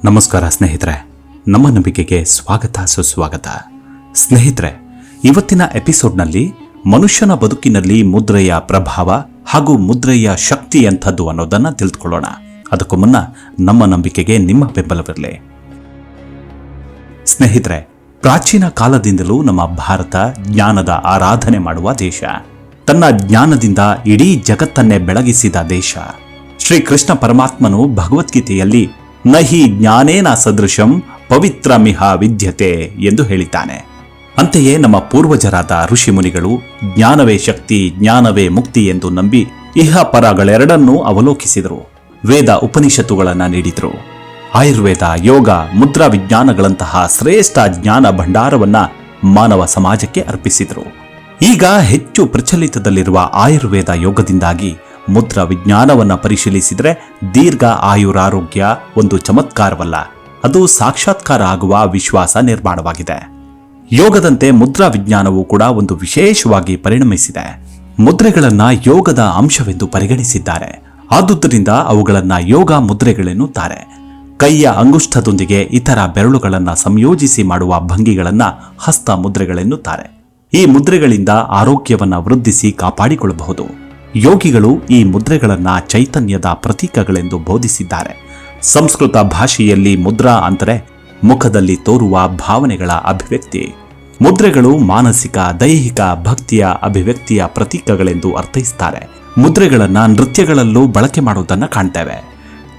ನಮಸ್ಕಾರ ಸ್ನೇಹಿತರೆ, ನಮ್ಮ ನಂಬಿಕೆಗೆ ಸ್ವಾಗತ ಸುಸ್ವಾಗತ. ಸ್ನೇಹಿತರೆ, ಇವತ್ತಿನ ಎಪಿಸೋಡ್ನಲ್ಲಿ ಮನುಷ್ಯನ ಬದುಕಿನಲ್ಲಿ ಮುದ್ರೆಯ ಪ್ರಭಾವ ಹಾಗೂ ಮುದ್ರೆಯ ಶಕ್ತಿ ಎಂಥದ್ದು ಅನ್ನೋದನ್ನ ತಿಳಿದುಕೊಳ್ಳೋಣ. ಅದಕ್ಕೂ ಮುನ್ನ ನಮ್ಮ ನಂಬಿಕೆಗೆ ನಿಮ್ಮ ಬೆಂಬಲವಿರಲಿ. ಸ್ನೇಹಿತರೆ, ಪ್ರಾಚೀನ ಕಾಲದಿಂದಲೂ ನಮ್ಮ ಭಾರತ ಜ್ಞಾನದ ಆರಾಧನೆ ಮಾಡುವ ದೇಶ. ತನ್ನ ಜ್ಞಾನದಿಂದ ಇಡೀ ಜಗತ್ತನ್ನೇ ಬೆಳಗಿಸಿದ ದೇಶ. ಶ್ರೀಕೃಷ್ಣ ಪರಮಾತ್ಮನು ಭಗವದ್ಗೀತೆಯಲ್ಲಿ ನಹಿ ಜ್ಞಾನೇನ ಸದೃಶಂ ಪವಿತ್ರಮಿಹ ವಿದ್ಯತೆ ಎಂದು ಹೇಳಿದ್ದಾನೆ. ಅಂತೆಯೇ ನಮ್ಮ ಪೂರ್ವಜರಾದ ಋಷಿಮುನಿಗಳು ಜ್ಞಾನವೇ ಶಕ್ತಿ, ಜ್ಞಾನವೇ ಮುಕ್ತಿ ಎಂದು ನಂಬಿ ಇಹ ಪರಗಳೆರಡನ್ನೂ ಅವಲೋಕಿಸಿದರು. ವೇದ ಉಪನಿಷತ್ತುಗಳನ್ನು ನೀಡಿದರು. ಆಯುರ್ವೇದ, ಯೋಗ, ಮುದ್ರಾ ವಿಜ್ಞಾನಗಳಂತಹ ಶ್ರೇಷ್ಠ ಜ್ಞಾನ ಭಂಡಾರವನ್ನ ಮಾನವ ಸಮಾಜಕ್ಕೆ ಅರ್ಪಿಸಿದರು. ಈಗ ಹೆಚ್ಚು ಪ್ರಚಲಿತದಲ್ಲಿರುವ ಆಯುರ್ವೇದ ಯೋಗದಿಂದಾಗಿ ಮುದ್ರಾ ವಿಜ್ಞಾನವನ್ನ ಪರಿಶೀಲಿಸಿದರೆ ದೀರ್ಘ ಆಯುರಾರೋಗ್ಯ ಒಂದು ಚಮತ್ಕಾರವಲ್ಲ, ಅದು ಸಾಕ್ಷಾತ್ಕಾರ ಆಗುವ ವಿಶ್ವಾಸ ನಿರ್ಮಾಣವಾಗಿದೆ. ಯೋಗದಂತೆ ಮುದ್ರಾ ವಿಜ್ಞಾನವು ಕೂಡ ಒಂದು ವಿಶೇಷವಾಗಿ ಪರಿಣಮಿಸಿದೆ. ಮುದ್ರೆಗಳನ್ನ ಯೋಗದ ಅಂಶವೆಂದು ಪರಿಗಣಿಸಿದ್ದಾರೆ. ಆದುದರಿಂದ ಅವುಗಳನ್ನ ಯೋಗ ಮುದ್ರೆಗಳೆನ್ನುತ್ತಾರೆ. ಕೈಯ ಅಂಗುಷ್ಠದೊಂದಿಗೆ ಇತರ ಬೆರಳುಗಳನ್ನ ಸಂಯೋಜಿಸಿ ಮಾಡುವ ಭಂಗಿಗಳನ್ನ ಹಸ್ತ ಮುದ್ರೆಗಳೆನ್ನುತ್ತಾರೆ. ಈ ಮುದ್ರೆಗಳಿಂದ ಆರೋಗ್ಯವನ್ನ ವೃದ್ಧಿಸಿ ಕಾಪಾಡಿಕೊಳ್ಳಬಹುದು. ಯೋಗಿಗಳು ಈ ಮುದ್ರೆಗಳನ್ನ ಚೈತನ್ಯದ ಪ್ರತೀಕಗಳೆಂದು ಬೋಧಿಸಿದ್ದಾರೆ. ಸಂಸ್ಕೃತ ಭಾಷೆಯಲ್ಲಿ ಮುದ್ರಾ ಅಂದರೆ ಮುಖದಲ್ಲಿ ತೋರುವ ಭಾವನೆಗಳ ಅಭಿವ್ಯಕ್ತಿ. ಮುದ್ರೆಗಳು ಮಾನಸಿಕ, ದೈಹಿಕ, ಭಕ್ತಿಯ ಅಭಿವ್ಯಕ್ತಿಯ ಪ್ರತೀಕಗಳೆಂದು ಅರ್ಥೈಸುತ್ತಾರೆ. ಮುದ್ರೆಗಳನ್ನ ನೃತ್ಯಗಳಲ್ಲೂ ಬಳಕೆ ಮಾಡುವುದನ್ನು ಕಾಣ್ತೇವೆ.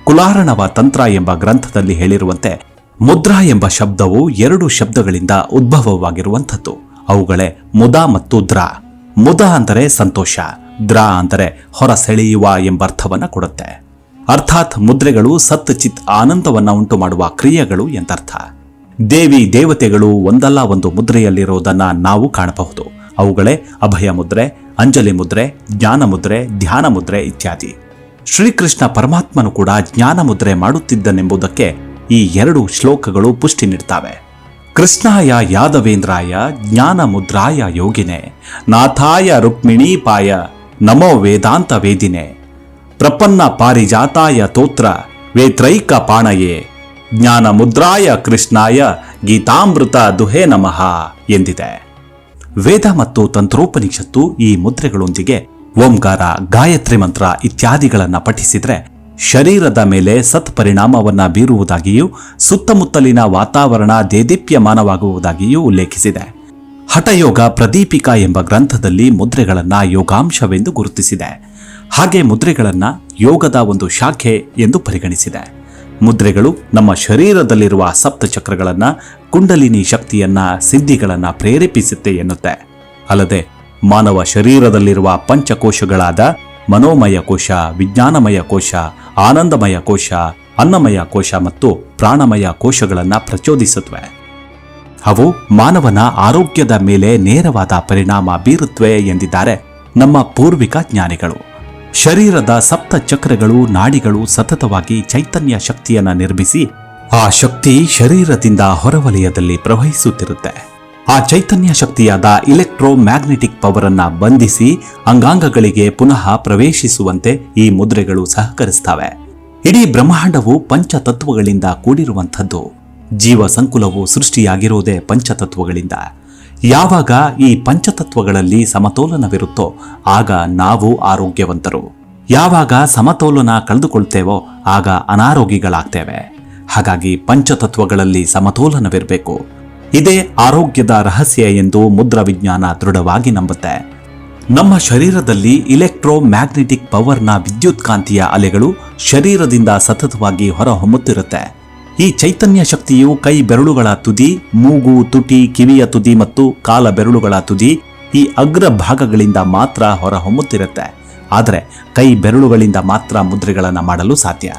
ಕುಲಾರಣವ ತಂತ್ರ ಎಂಬ ಗ್ರಂಥದಲ್ಲಿ ಹೇಳಿರುವಂತೆ ಮುದ್ರಾ ಎಂಬ ಶಬ್ದವು ಎರಡು ಶಬ್ದಗಳಿಂದ ಉದ್ಭವವಾಗಿರುವಂಥದ್ದು. ಅವುಗಳೇ ಮುದ ಮತ್ತು ದ್ರಾ. ಮುದ ಅಂದರೆ ಸಂತೋಷ, ದ್ರಾ ಅಂದರೆ ಹೊರ ಸೆಳೆಯುವ ಎಂಬರ್ಥವನ್ನ ಕೊಡುತ್ತೆ. ಅರ್ಥಾತ್ ಮುದ್ರೆಗಳು ಸತ್ ಚಿತ್ ಆನಂದವನ್ನ ಉಂಟು ಮಾಡುವ ಕ್ರಿಯೆಗಳು ಎಂದರ್ಥ. ದೇವಿ ದೇವತೆಗಳು ಒಂದಲ್ಲ ಒಂದು ಮುದ್ರೆಯಲ್ಲಿರುವುದನ್ನ ನಾವು ಕಾಣಬಹುದು. ಅವುಗಳೇ ಅಭಯ ಮುದ್ರೆ, ಅಂಜಲಿ ಮುದ್ರೆ, ಜ್ಞಾನ ಮುದ್ರೆ, ಧ್ಯಾನ ಮುದ್ರೆ ಇತ್ಯಾದಿ. ಶ್ರೀಕೃಷ್ಣ ಪರಮಾತ್ಮನು ಕೂಡ ಜ್ಞಾನ ಮುದ್ರೆ ಮಾಡುತ್ತಿದ್ದನೆಂಬುದಕ್ಕೆ ಈ ಎರಡು ಶ್ಲೋಕಗಳು ಪುಷ್ಟಿ ನೀಡ್ತಾವೆ. ಕೃಷ್ಣಾಯ ಯಾದವೇಂದ್ರಾಯ ಜ್ಞಾನ ಮುದ್ರಾಯ ಯೋಗಿನೇ ನಾಥಾಯ ರುಕ್ಮಿಣೀಪಾಯ ನಮೋ ವೇದಾಂತ ವೇದಿನೇ ಪ್ರಪನ್ನ ಪಾರಿಜಾತಾಯ ತೋತ್ರ ವೇತ್ರೈಕ ಪಾಣಯೇ ಜ್ಞಾನ ಮುದ್ರಾಯ ಕೃಷ್ಣಾಯ ಗೀತಾಮೃತ ದುಹೇ ನಮಃ ಎಂದಿದೆ. ವೇದ ಮತ್ತು ತಂತ್ರೋಪನಿಷತ್ತು ಈ ಮುದ್ರೆಗಳೊಂದಿಗೆ ಓಂಕಾರ, ಗಾಯತ್ರಿ ಮಂತ್ರ ಇತ್ಯಾದಿಗಳನ್ನು ಪಠಿಸಿದ್ರೆ ಶರೀರದ ಮೇಲೆ ಸತ್ಪರಿಣಾಮವನ್ನ ಬೀರುವುದಾಗಿಯೂ ಸುತ್ತಮುತ್ತಲಿನ ವಾತಾವರಣ ದೇದೀಪ್ಯಮಾನವಾಗುವುದಾಗಿಯೂ ಉಲ್ಲೇಖಿಸಿದೆ. ಹಠಯೋಗ ಪ್ರದೀಪಿಕಾ ಎಂಬ ಗ್ರಂಥದಲ್ಲಿ ಮುದ್ರೆಗಳನ್ನ ಯೋಗಾಂಶವೆಂದು ಗುರುತಿಸಿದೆ. ಹಾಗೆ ಮುದ್ರೆಗಳನ್ನ ಯೋಗದ ಒಂದು ಶಾಖೆ ಎಂದು ಪರಿಗಣಿಸಿದೆ. ಮುದ್ರೆಗಳು ನಮ್ಮ ಶರೀರದಲ್ಲಿರುವ ಸಪ್ತಚಕ್ರಗಳನ್ನ, ಕುಂಡಲಿನಿ ಶಕ್ತಿಯನ್ನ, ಸಿದ್ಧಿಗಳನ್ನ ಪ್ರೇರೇಪಿಸುತ್ತೆ ಎನ್ನುತ್ತೆ. ಅಲ್ಲದೆ ಮಾನವ ಶರೀರದಲ್ಲಿರುವ ಪಂಚಕೋಶಗಳಾದ ಮನೋಮಯ ಕೋಶ, ವಿಜ್ಞಾನಮಯ ಕೋಶ, ಆನಂದಮಯ ಕೋಶ, ಅನ್ನಮಯ ಕೋಶ ಮತ್ತು ಪ್ರಾಣಮಯ ಕೋಶಗಳನ್ನು ಪ್ರಚೋದಿಸುತ್ತವೆ. ಅವು ಮಾನವನ ಆರೋಗ್ಯದ ಮೇಲೆ ನೇರವಾದ ಪರಿಣಾಮ ಬೀರುತ್ತವೆ ಎಂದಿದ್ದಾರೆ ನಮ್ಮ ಪೂರ್ವಿಕ ಜ್ಞಾನಿಗಳು. ಶರೀರದ ಸಪ್ತ ಚಕ್ರಗಳು, ನಾಡಿಗಳು ಸತತವಾಗಿ ಚೈತನ್ಯ ಶಕ್ತಿಯನ್ನ ನಿರ್ಮಿಸಿ ಆ ಶಕ್ತಿ ಶರೀರದಿಂದ ಹೊರವಲಯದಲ್ಲಿ ಪ್ರವಹಿಸುತ್ತಿರುತ್ತೆ. ಆ ಚೈತನ್ಯ ಶಕ್ತಿಯಾದ ಇಲೆಕ್ಟ್ರೋ ಮ್ಯಾಗ್ನೆಟಿಕ್ ಪವರ್ ಅನ್ನ ಬಂಧಿಸಿ ಅಂಗಾಂಗಗಳಿಗೆ ಪುನಃ ಪ್ರವೇಶಿಸುವಂತೆ ಈ ಮುದ್ರೆಗಳು ಸಹಕರಿಸ್ತವೆ. ಇಡೀ ಬ್ರಹ್ಮಾಂಡವು ಪಂಚತತ್ವಗಳಿಂದ ಕೂಡಿರುವಂಥದ್ದು. ಜೀವ ಸಂಕುಲವು ಸೃಷ್ಟಿಯಾಗಿರುವುದೇ ಪಂಚತತ್ವಗಳಿಂದ. ಯಾವಾಗ ಈ ಪಂಚತತ್ವಗಳಲ್ಲಿ ಸಮತೋಲನವಿರುತ್ತೋ ಆಗ ನಾವು ಆರೋಗ್ಯವಂತರು. ಯಾವಾಗ ಸಮತೋಲನ ಕಳೆದುಕೊಳ್ತೇವೋ ಆಗ ಅನಾರೋಗ್ಯಗಳಾಗ್ತೇವೆ. ಹಾಗಾಗಿ ಪಂಚತತ್ವಗಳಲ್ಲಿ ಸಮತೋಲನವಿರಬೇಕು. ಇದೇ ಆರೋಗ್ಯದ ರಹಸ್ಯ ಎಂದು ಮುದ್ರಾ ವಿಜ್ಞಾನ ದೃಢವಾಗಿ ನಂಬುತ್ತೆ. ನಮ್ಮ ಶರೀರದಲ್ಲಿ ಇಲೆಕ್ಟ್ರೋ ಮ್ಯಾಗ್ನೆಟಿಕ್ ಪವರ್ನ ವಿದ್ಯುತ್ ಕಾಂತೀಯ ಅಲೆಗಳು ಶರೀರದಿಂದ ಸತತವಾಗಿ ಹೊರಹೊಮ್ಮುತ್ತಿರುತ್ತೆ. ಈ ಚೈತನ್ಯ ಶಕ್ತಿಯು ಕೈ ಬೆರಳುಗಳ ತುದಿ, ಮೂಗು, ತುಟಿ, ಕಿವಿಯ ತುದಿ ಮತ್ತು ಕಾಲ ಬೆರಳುಗಳ ತುದಿ ಈ ಅಗ್ರ ಭಾಗಗಳಿಂದ ಮಾತ್ರ ಹೊರಹೊಮ್ಮುತ್ತಿರುತ್ತೆ. ಆದರೆ ಕೈ ಬೆರಳುಗಳಿಂದ ಮಾತ್ರ ಮುದ್ರೆಗಳನ್ನು ಮಾಡಲು ಸಾಧ್ಯ.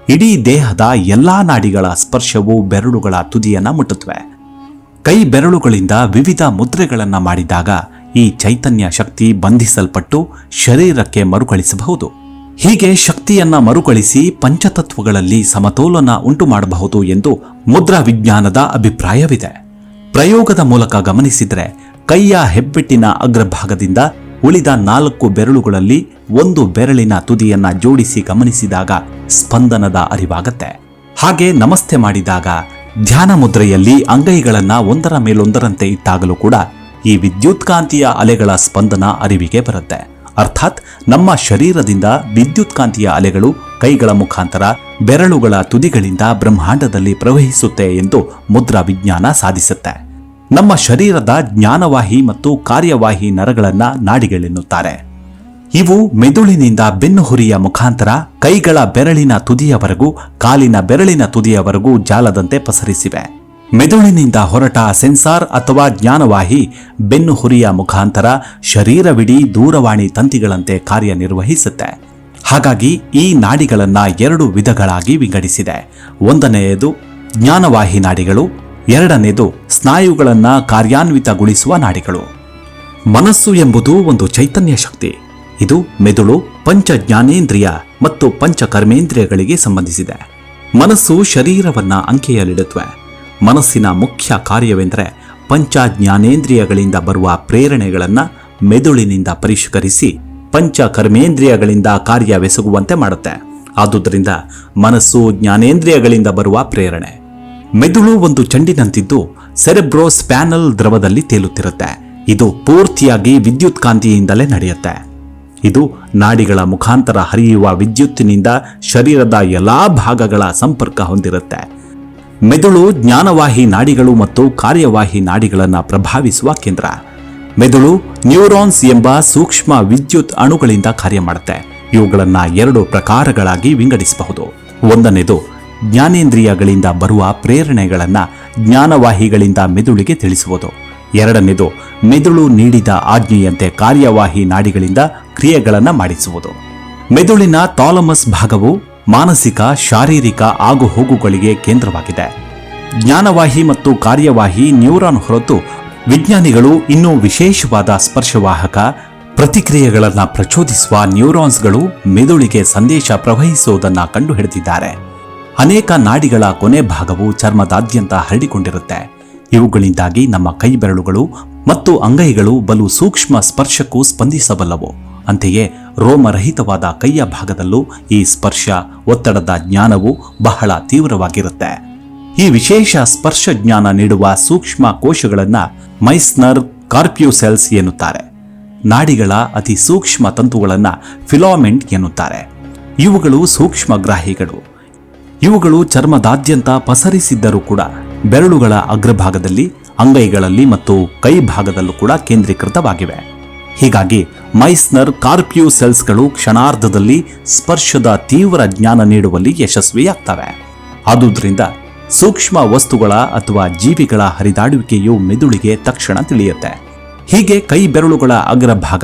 ಇಡೀ ದೇಹದ ಎಲ್ಲಾ ನಾಡಿಗಳ ಸ್ಪರ್ಶವು ಬೆರಳುಗಳ ತುದಿಯನ್ನ ಮುಟ್ಟುತ್ತವೆ. ಕೈ ಬೆರಳುಗಳಿಂದ ವಿವಿಧ ಮುದ್ರೆಗಳನ್ನು ಮಾಡಿದಾಗ ಈ ಚೈತನ್ಯ ಶಕ್ತಿ ಬಂಧಿಸಲ್ಪಟ್ಟು ಶರೀರಕ್ಕೆ ಮರುಕಳಿಸಬಹುದು. ಹೀಗೆ ಶಕ್ತಿಯನ್ನ ಮರುಕಳಿಸಿ ಪಂಚತತ್ವಗಳಲ್ಲಿ ಸಮತೋಲನ ಉಂಟು ಮಾಡಬಹುದು ಎಂದು ಮುದ್ರಾ ವಿಜ್ಞಾನದ ಅಭಿಪ್ರಾಯವಿದೆ. ಪ್ರಯೋಗದ ಮೂಲಕ ಗಮನಿಸಿದರೆ ಕೈಯ ಹೆಬ್ಬೆಟ್ಟಿನ ಅಗ್ರಭಾಗದಿಂದ ಉಳಿದ 4 ಬೆರಳುಗಳಲ್ಲಿ ಒಂದು ಬೆರಳಿನ ತುದಿಯನ್ನ ಜೋಡಿಸಿ ಗಮನಿಸಿದಾಗ ಸ್ಪಂದನದ ಅರಿವಾಗತ್ತೆ. ಹಾಗೆ ನಮಸ್ತೆ ಮಾಡಿದಾಗ ಧ್ಯಾನ ಮುದ್ರೆಯಲ್ಲಿ ಅಂಗೈಗಳನ್ನ ಒಂದರ ಮೇಲೊಂದರಂತೆ ಇಟ್ಟಾಗಲೂ ಕೂಡ ಈ ವಿದ್ಯುತ್ಕಾಂತೀಯ ಅಲೆಗಳ ಸ್ಪಂದನ ಅರಿವಿಗೆ ಬರುತ್ತೆ. ಅರ್ಥಾತ್ ನಮ್ಮ ಶರೀರದಿಂದ ವಿದ್ಯುತ್ಕಾಂತೀಯ ಅಲೆಗಳು ಕೈಗಳ ಮುಖಾಂತರ ಬೆರಳುಗಳ ತುದಿಗಳಿಂದ ಬ್ರಹ್ಮಾಂಡದಲ್ಲಿ ಪ್ರವಹಿಸುತ್ತೆ ಎಂದು ಮುದ್ರಾ ವಿಜ್ಞಾನ ಸಾಧಿಸುತ್ತೆ. ನಮ್ಮ ಶರೀರದ ಜ್ಞಾನವಾಹಿ ಮತ್ತು ಕಾರ್ಯವಾಹಿ ನರಗಳನ್ನ ನಾಡಿಗಳೆನ್ನುತ್ತಾರೆ. ಇವು ಮೆದುಳಿನಿಂದ ಬೆನ್ನುಹುರಿಯ ಮುಖಾಂತರ ಕೈಗಳ ಬೆರಳಿನ ತುದಿಯವರೆಗೂ ಕಾಲಿನ ಬೆರಳಿನ ತುದಿಯವರೆಗೂ ಜಾಲದಂತೆ ಪಸರಿಸಿವೆ. ಮೆದುಳಿನಿಂದ ಹೊರಟ ಸೆನ್ಸಾರ್ ಅಥವಾ ಜ್ಞಾನವಾಹಿ ಬೆನ್ನುಹುರಿಯ ಮುಖಾಂತರ ಶರೀರವಿಡೀ ದೂರವಾಣಿ ತಂತಿಗಳಂತೆ ಕಾರ್ಯನಿರ್ವಹಿಸುತ್ತೆ. ಹಾಗಾಗಿ ಈ ನಾಡಿಗಳನ್ನ 2 ವಿಧಗಳಾಗಿ ವಿಂಗಡಿಸಿದೆ. ಒಂದನೆಯದು ಜ್ಞಾನವಾಹಿ ನಾಡಿಗಳು, ಎರಡನೇದು ಸ್ನಾಯುಗಳನ್ನ ಕಾರ್ಯಾನ್ವಿತಗೊಳಿಸುವ ನಾಡಿಗಳು. ಮನಸ್ಸು ಎಂಬುದು ಒಂದು ಚೈತನ್ಯ ಶಕ್ತಿ. ಇದು ಮೆದುಳು, ಪಂಚ ಜ್ಞಾನೇಂದ್ರಿಯ ಮತ್ತು ಪಂಚ ಕರ್ಮೇಂದ್ರಿಯಗಳಿಗೆ ಸಂಬಂಧಿಸಿದೆ. ಮನಸ್ಸು ಶರೀರವನ್ನ ಅಂಕೆಯಲ್ಲಿಡುತ್ತವೆ. ಮನಸ್ಸಿನ ಮುಖ್ಯ ಕಾರ್ಯವೆಂದರೆ ಪಂಚ ಜ್ಞಾನೇಂದ್ರಿಯಗಳಿಂದ ಬರುವ ಪ್ರೇರಣೆಗಳನ್ನ ಮೆದುಳಿನಿಂದ ಪರಿಷ್ಕರಿಸಿ ಪಂಚ ಕರ್ಮೇಂದ್ರಿಯಗಳಿಂದ ಕಾರ್ಯವೆಸಗುವಂತೆ ಮಾಡುತ್ತೆ. ಆದುದರಿಂದ ಮನಸ್ಸು ಜ್ಞಾನೇಂದ್ರಿಯಗಳಿಂದ ಬರುವ ಪ್ರೇರಣೆ. ಮೆದುಳು ಒಂದು ಚೆಂಡಿನಂತಿದ್ದು ಸೆರೆಬ್ರೋಸ್ಪ್ಯಾನಲ್ ದ್ರವದಲ್ಲಿ ತೇಲುತ್ತಿರುತ್ತೆ. ಇದು ಪೂರ್ತಿಯಾಗಿ ವಿದ್ಯುತ್ಕಾಂತಿಯಿಂದಲೇ ನಡೆಯುತ್ತೆ. ಇದು ನಾಡಿಗಳ ಮುಖಾಂತರ ಹರಿಯುವ ವಿದ್ಯುತ್ತಿನಿಂದ ಶರೀರದ ಎಲ್ಲಾ ಭಾಗಗಳ ಸಂಪರ್ಕ ಹೊಂದಿರುತ್ತೆ. ಮೆದುಳು ಜ್ಞಾನವಾಹಿ ನಾಡಿಗಳು ಮತ್ತು ಕಾರ್ಯವಾಹಿ ನಾಡಿಗಳನ್ನು ಪ್ರಭಾವಿಸುವ ಕೇಂದ್ರ. ಮೆದುಳು ನ್ಯೂರಾನ್ಸ್ ಎಂಬ ಸೂಕ್ಷ್ಮ ವಿದ್ಯುತ್ ಅಣುಗಳಿಂದ ಕಾರ್ಯ ಮಾಡುತ್ತೆ. ಇವುಗಳನ್ನು 2 ಪ್ರಕಾರಗಳಾಗಿ ವಿಂಗಡಿಸಬಹುದು. ಒಂದನೇದು ಜ್ಞಾನೇಂದ್ರಿಯಗಳಿಂದ ಬರುವ ಪ್ರೇರಣೆಗಳನ್ನು ಜ್ಞಾನವಾಹಿಗಳಿಂದ ಮೆದುಳಿಗೆ ತಿಳಿಸುವುದು. ಎರಡನೇದು ಮೆದುಳು ನೀಡಿದ ಆಜ್ಞೆಯಂತೆ ಕಾರ್ಯವಾಹಿ ನಾಡಿಗಳಿಂದ ಕ್ರಿಯೆಗಳನ್ನು ಮಾಡಿಸುವುದು. ಮೆದುಳಿನ ಥಾಲಮಸ್ ಭಾಗವು ಮಾನಸಿಕ ಶಾರೀರಿಕ ಆಗುಹೋಗುಗಳಿಗೆ ಕೇಂದ್ರವಾಗಿದೆ. ಜ್ಞಾನವಾಹಿ ಮತ್ತು ಕಾರ್ಯವಾಹಿ ನ್ಯೂರಾನ್ ಹೊರತು ವಿಜ್ಞಾನಿಗಳು ಇನ್ನೂ ವಿಶೇಷವಾದ ಸ್ಪರ್ಶವಾಹಕ ಪ್ರತಿಕ್ರಿಯೆಗಳನ್ನು ಪ್ರಚೋದಿಸುವ ನ್ಯೂರಾನ್ಸ್ಗಳು ಮೆದುಳಿಗೆ ಸಂದೇಶ ಪ್ರವಹಿಸುವುದನ್ನು ಕಂಡುಹಿಡಿದಿದ್ದಾರೆ. ಅನೇಕ ನಾಡಿಗಳ ಕೊನೆ ಭಾಗವು ಚರ್ಮದಾದ್ಯಂತ ಹರಡಿಕೊಂಡಿರುತ್ತೆ. ಇವುಗಳಿಂದಾಗಿ ನಮ್ಮ ಕೈ ಬೆರಳುಗಳು ಮತ್ತು ಅಂಗೈಗಳು ಬಲು ಸೂಕ್ಷ್ಮ ಸ್ಪರ್ಶಕ್ಕೂ ಸ್ಪಂದಿಸಬಲ್ಲವು. ಅಂತೆಯೇ ರೋಮರಹಿತವಾದ ಕೈಯ ಭಾಗದಲ್ಲೂ ಈ ಸ್ಪರ್ಶ ಒತ್ತಡದ ಜ್ಞಾನವು ಬಹಳ ತೀವ್ರವಾಗಿರುತ್ತೆ. ಈ ವಿಶೇಷ ಸ್ಪರ್ಶ ಜ್ಞಾನ ನೀಡುವ ಸೂಕ್ಷ್ಮ ಕೋಶಗಳನ್ನ ಮೈಸ್ನರ್ ಕಾರ್ಪ್ಯೂಸೆಲ್ಸ್ ಎನ್ನುತ್ತಾರೆ. ನಾಡಿಗಳ ಅತಿ ಸೂಕ್ಷ್ಮ ತಂತುಗಳನ್ನ ಫಿಲಾಮೆಂಟ್ ಎನ್ನುತ್ತಾರೆ. ಇವುಗಳು ಸೂಕ್ಷ್ಮಗ್ರಾಹಿಗಳು. ಇವುಗಳು ಚರ್ಮದಾದ್ಯಂತ ಪಸರಿಸಿದ್ದರೂ ಕೂಡ ಬೆರಳುಗಳ ಅಗ್ರಭಾಗದಲ್ಲಿ, ಅಂಗೈಗಳಲ್ಲಿ ಮತ್ತು ಕೈ ಭಾಗದಲ್ಲೂ ಕೂಡ ಕೇಂದ್ರೀಕೃತವಾಗಿವೆ. ಹೀಗಾಗಿ ಮೈಸ್ನರ್ ಕಾರ್ಪ್ಯೂಸೆಲ್ಸ್ಗಳು ಕ್ಷಣಾರ್ಧದಲ್ಲಿ ಸ್ಪರ್ಶದ ತೀವ್ರ ಜ್ಞಾನ ನೀಡುವಲ್ಲಿ ಯಶಸ್ವಿಯಾಗ್ತವೆ. ಆದುದರಿಂದ ಸೂಕ್ಷ್ಮ ವಸ್ತುಗಳ ಅಥವಾ ಜೀವಿಗಳ ಹರಿದಾಡುವಿಕೆಯು ಮೆದುಳಿಗೆ ತಕ್ಷಣ ತಿಳಿಯುತ್ತೆ. ಹೀಗೆ ಕೈ ಬೆರಳುಗಳ ಅಗ್ರಭಾಗ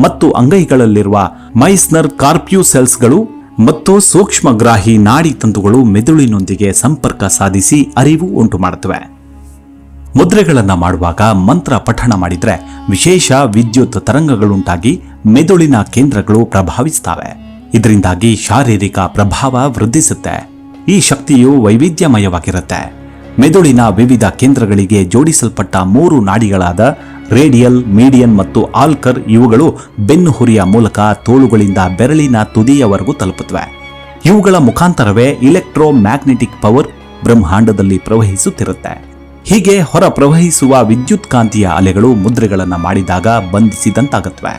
ಮತ್ತು ಅಂಗೈಗಳಲ್ಲಿರುವ ಮೈಸ್ನರ್ ಕಾರ್ಪ್ಯೂಸೆಲ್ಸ್ಗಳು ಮತ್ತು ಸೂಕ್ಷ್ಮಗ್ರಾಹಿ ನಾಡಿ ತಂತುಗಳು ಮೆದುಳಿನೊಂದಿಗೆ ಸಂಪರ್ಕ ಸಾಧಿಸಿ ಅರಿವು ಉಂಟು ಮಾಡುತ್ತವೆ. ಮುದ್ರೆಗಳನ್ನು ಮಾಡುವಾಗ ಮಂತ್ರ ಪಠಣ ಮಾಡಿದ್ರೆ ವಿಶೇಷ ವಿದ್ಯುತ್ ತರಂಗಗಳುಂಟಾಗಿ ಮೆದುಳಿನ ಕೇಂದ್ರಗಳು ಪ್ರಭಾವಿಸುತ್ತವೆ. ಇದರಿಂದಾಗಿ ಶಾರೀರಿಕ ಪ್ರಭಾವ ವೃದ್ಧಿಸುತ್ತೆ. ಈ ಶಕ್ತಿಯು ವೈವಿಧ್ಯಮಯವಾಗಿರುತ್ತೆ. ಮೆದುಳಿನ ವಿವಿಧ ಕೇಂದ್ರಗಳಿಗೆ ಜೋಡಿಸಲ್ಪಟ್ಟ 3 ನಾಡಿಗಳಾದ ರೇಡಿಯಲ್, ಮೀಡಿಯನ್ ಮತ್ತು ಆಲ್ಕರ್ ಇವುಗಳು ಬೆನ್ನುಹುರಿಯ ಮೂಲಕ ತೋಳುಗಳಿಂದ ಬೆರಳಿನ ತುದಿಯವರೆಗೂ ತಲುಪುತ್ತವೆ. ಇವುಗಳ ಮುಖಾಂತರವೇ ಇಲೆಕ್ಟ್ರೋ ಮ್ಯಾಗ್ನೆಟಿಕ್ ಪವರ್ ಬ್ರಹ್ಮಾಂಡದಲ್ಲಿ ಪ್ರವಹಿಸುತ್ತಿರುತ್ತೆ. ಹೀಗೆ ಹೊರ ಪ್ರವಹಿಸುವ ವಿದ್ಯುತ್ಕಾಂತೀಯ ಅಲೆಗಳು ಮುದ್ರೆಗಳನ್ನು ಮಾಡಿದಾಗ ಬಂಧಿಸಿದಂತಾಗುತ್ತವೆ.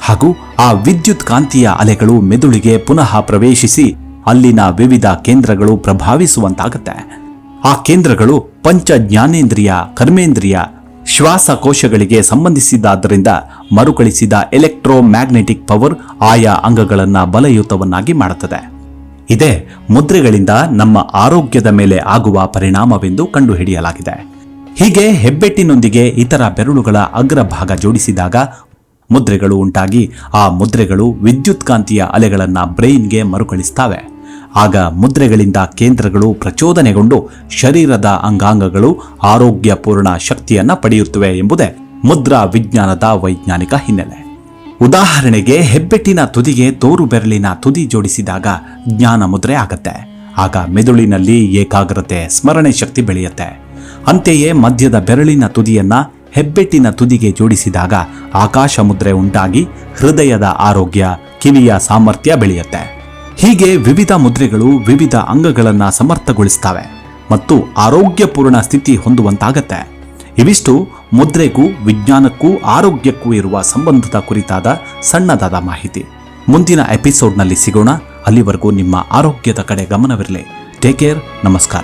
ಹಾಗೂ ಆ ವಿದ್ಯುತ್ಕಾಂತೀಯ ಅಲೆಗಳು ಮೆದುಳಿಗೆ ಪುನಃ ಪ್ರವೇಶಿಸಿ ಅಲ್ಲಿನ ವಿವಿಧ ಕೇಂದ್ರಗಳು ಪ್ರಭಾವಿಸುವಂತಾಗುತ್ತೆ. ಆ ಕೇಂದ್ರಗಳು ಪಂಚ ಜ್ಞಾನೇಂದ್ರಿಯ, ಕರ್ಮೇಂದ್ರಿಯ, ಶ್ವಾಸಕೋಶಗಳಿಗೆ ಸಂಬಂಧಿಸಿದ್ದಾದ್ದರಿಂದ ಮರುಕಳಿಸಿದ ಎಲೆಕ್ಟ್ರೋ ಮ್ಯಾಗ್ನೆಟಿಕ್ ಪವರ್ ಆಯಾ ಅಂಗಗಳನ್ನು ಬಲಯುತವನ್ನಾಗಿ ಮಾಡುತ್ತದೆ. ಇದೇ ಮುದ್ರೆಗಳಿಂದ ನಮ್ಮ ಆರೋಗ್ಯದ ಮೇಲೆ ಆಗುವ ಪರಿಣಾಮವೆಂದು ಕಂಡುಹಿಡಿಯಲಾಗಿದೆ. ಹೀಗೆ ಹೆಬ್ಬೆಟ್ಟಿನೊಂದಿಗೆ ಇತರ ಬೆರಳುಗಳ ಅಗ್ರಭಾಗ ಜೋಡಿಸಿದಾಗ ಮುದ್ರೆಗಳು ಉಂಟಾಗಿ ಆ ಮುದ್ರೆಗಳು ವಿದ್ಯುತ್ಕಾಂತೀಯ ಅಲೆಗಳನ್ನು ಬ್ರೈನ್ಗೆ ಮರುಕಳಿಸ್ತವೆ. ಆಗ ಮುದ್ರೆಗಳಿಂದ ಕೇಂದ್ರಗಳು ಪ್ರಚೋದನೆಗೊಂಡು ಶರೀರದ ಅಂಗಾಂಗಗಳು ಆರೋಗ್ಯಪೂರ್ಣ ಶಕ್ತಿಯನ್ನ ಪಡೆಯುತ್ತವೆ ಎಂಬುದೇ ಮುದ್ರಾ ವಿಜ್ಞಾನದ ವೈಜ್ಞಾನಿಕ ಹಿನ್ನೆಲೆ. ಉದಾಹರಣೆಗೆ ಹೆಬ್ಬೆಟ್ಟಿನ ತುದಿಗೆ ತೋರು ಬೆರಳಿನ ತುದಿ ಜೋಡಿಸಿದಾಗ ಜ್ಞಾನ ಮುದ್ರೆ ಆಗತ್ತೆ. ಆಗ ಮೆದುಳಿನಲ್ಲಿ ಏಕಾಗ್ರತೆ, ಸ್ಮರಣೆ ಶಕ್ತಿ ಬೆಳೆಯುತ್ತೆ. ಅಂತೆಯೇ ಮಧ್ಯದ ಬೆರಳಿನ ತುದಿಯನ್ನ ಹೆಬ್ಬೆಟ್ಟಿನ ತುದಿಗೆ ಜೋಡಿಸಿದಾಗ ಆಕಾಶ ಮುದ್ರೆ ಉಂಟಾಗಿ ಹೃದಯದ ಆರೋಗ್ಯ, ಕಿವಿಯ ಸಾಮರ್ಥ್ಯ ಬೆಳೆಯುತ್ತೆ. ಹೀಗೆ ವಿವಿಧ ಮುದ್ರೆಗಳು ವಿವಿಧ ಅಂಗಗಳನ್ನು ಸಮರ್ಥಗೊಳಿಸ್ತವೆ ಮತ್ತು ಆರೋಗ್ಯಪೂರ್ಣ ಸ್ಥಿತಿ ಹೊಂದುವಂತಾಗತ್ತೆ. ಇವಿಷ್ಟು ಮುದ್ರೆಗೂ ವಿಜ್ಞಾನಕ್ಕೂ ಆರೋಗ್ಯಕ್ಕೂ ಇರುವ ಸಂಬಂಧದ ಕುರಿತಾದ ಸಣ್ಣದಾದ ಮಾಹಿತಿ. ಮುಂದಿನ ಎಪಿಸೋಡ್ನಲ್ಲಿ ಸಿಗೋಣ. ಅಲ್ಲಿವರೆಗೂ ನಿಮ್ಮ ಆರೋಗ್ಯದ ಕಡೆ ಗಮನವಿರಲಿ. Take care. ನಮಸ್ಕಾರ.